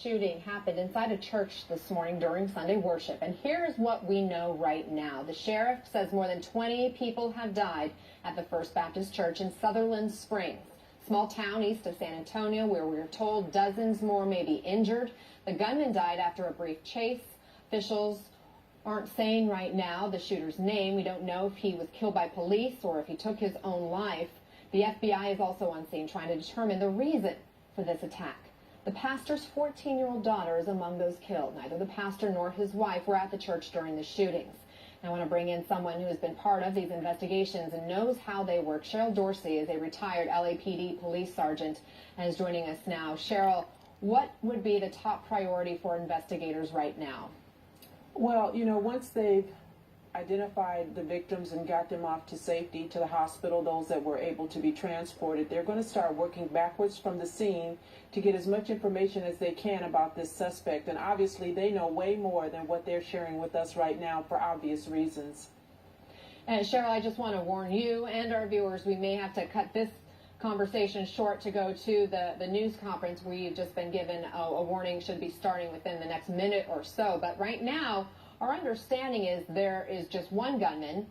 shooting happened inside a church this morning during Sunday worship. And here's what we know right now. The sheriff says more than 20 people have died at the First Baptist Church in Sutherland Springs, small town east of San Antonio, where we are told dozens more may be injured. The gunman died after a brief chase. Officials aren't saying right now the shooter's name. We don't know if he was killed by police or if he took his own life. The FBI is also on scene trying to determine the reason for this attack. The pastor's 14-year-old daughter is among those killed. Neither the pastor nor his wife were at the church during the shootings. I want to bring in someone who has been part of these investigations and knows how they work. Cheryl Dorsey is a retired LAPD police sergeant and is joining us now. Cheryl, what would be the top priority for investigators right now? Well, you know, once they've identified the victims and got them off to safety to the hospital, those that were able to be transported, they're going to start working backwards from the scene to get as much information as they can about this suspect. And obviously they know way more than what they're sharing with us right now for obvious reasons. And Cheryl, I just want to warn you and our viewers, we may have to cut this conversation short to go to the news conference. We've just been given a warning, should be starting within the next minute or so. But right now, our understanding is there is just one gunman.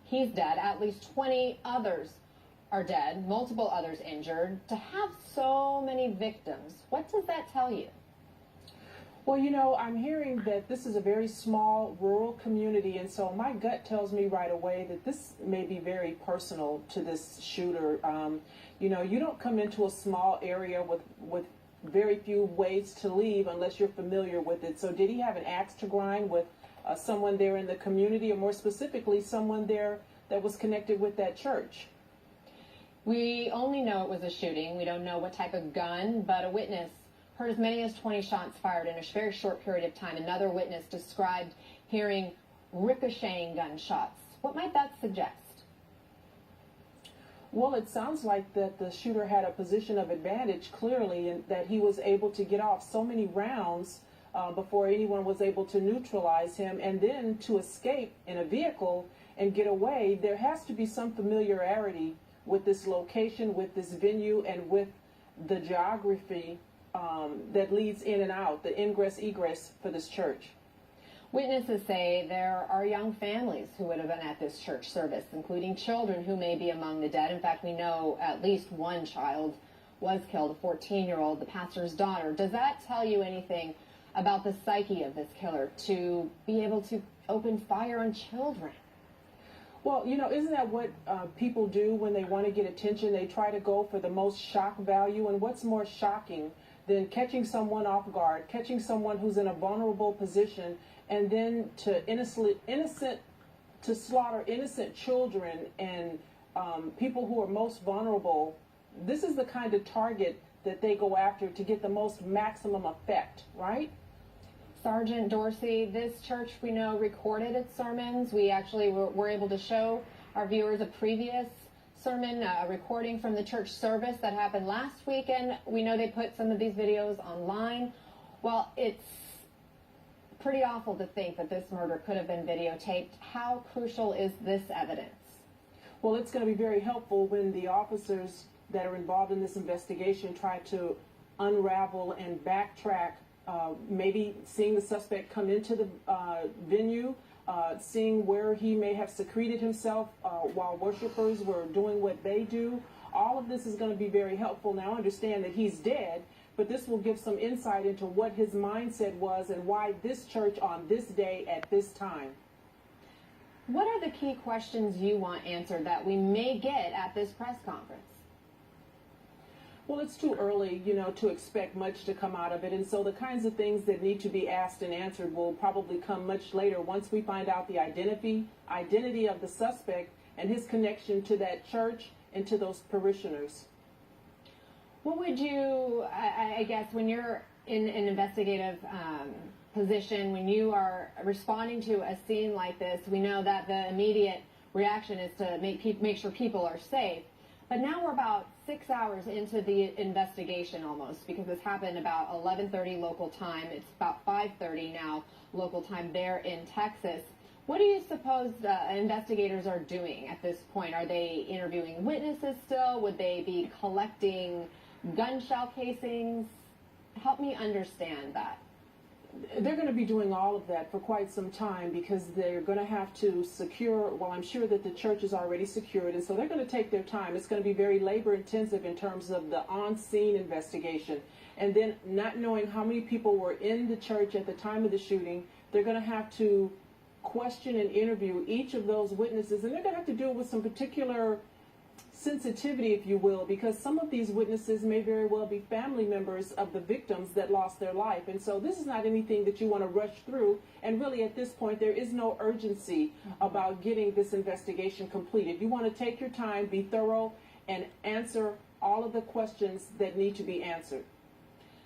He's dead. At least 20 others are dead, multiple others injured. To have so many victims, what does that tell you? Well, you know, I'm hearing that this is a very small rural community, and so my gut tells me right away that this may be very personal to this shooter. You know, you don't come into a small area with very few ways to leave unless you're familiar with it. So did he have an axe to grind with someone there in the community, or more specifically, someone there that was connected with that church? We only know it was a shooting. We don't know what type of gun, but a witness heard as many as 20 shots fired in a very short period of time. Another witness described hearing ricocheting gunshots. What might that suggest? Well, it sounds like that the shooter had a position of advantage, clearly, and that he was able to get off so many rounds before anyone was able to neutralize him, and then to escape in a vehicle and get away. There has to be some familiarity with this location, with this venue, and with the geography that leads in and out, the ingress-egress for this church. Witnesses say there are young families who would have been at this church service, including children who may be among the dead. In fact, we know at least one child was killed, a 14-year-old, the pastor's daughter. Does that tell you anything about the psyche of this killer to be able to open fire on children? Well, you know, isn't that what people do when they want to get attention? They try to go for the most shock value. And what's more shocking than catching someone off guard, catching someone who's in a vulnerable position, and then to slaughter innocent children and people who are most vulnerable? This is the kind of target that they go after to get the most maximum effect, right? Sergeant Dorsey, this church, we know, recorded its sermons. We actually were able to show our viewers a previous sermon, a recording from the church service that happened last weekend. We know they put some of these videos online. Well, it's pretty awful to think that this murder could have been videotaped. How crucial is this evidence? Well, it's going to be very helpful when the officers that are involved in this investigation try to unravel and backtrack, maybe seeing the suspect come into the venue, seeing where he may have secreted himself while worshipers were doing what they do. All of this is going to be very helpful. Now, understand that he's dead, but this will give some insight into what his mindset was and why this church on this day at this time. What are the key questions you want answered that we may get at this press conference? Well, it's too early, you know, to expect much to come out of it. And so the kinds of things that need to be asked and answered will probably come much later once we find out the identity of the suspect and his connection to that church and to those parishioners. What would you, I guess, when you're in an investigative position, when you are responding to a scene like this, we know that the immediate reaction is to make sure people are safe. But now we're about 6 hours into the investigation almost, because this happened about 11:30 local time. It's about 5:30 now local time there in Texas. What do you suppose investigators are doing at this point? Are they interviewing witnesses still? Would they be collecting gun shell casings? Help me understand that. They're going to be doing all of that for quite some time because they're going to have to secure, well, I'm sure that the church is already secured, and so they're going to take their time. It's going to be very labor intensive in terms of the on-scene investigation. And then not knowing how many people were in the church at the time of the shooting, they're going to have to question and interview each of those witnesses, and they're going to have to deal with some particular sensitivity, if you will, because some of these witnesses may very well be family members of the victims that lost their life. And so this is not anything that you want to rush through. And really at this point, there is no urgency about getting this investigation completed. You want to take your time, be thorough, and answer all of the questions that need to be answered.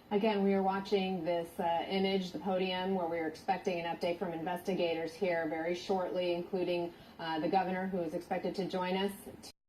Again, we are watching this image, the podium, where we are expecting an update from investigators here very shortly, including the governor, who is expected to join us.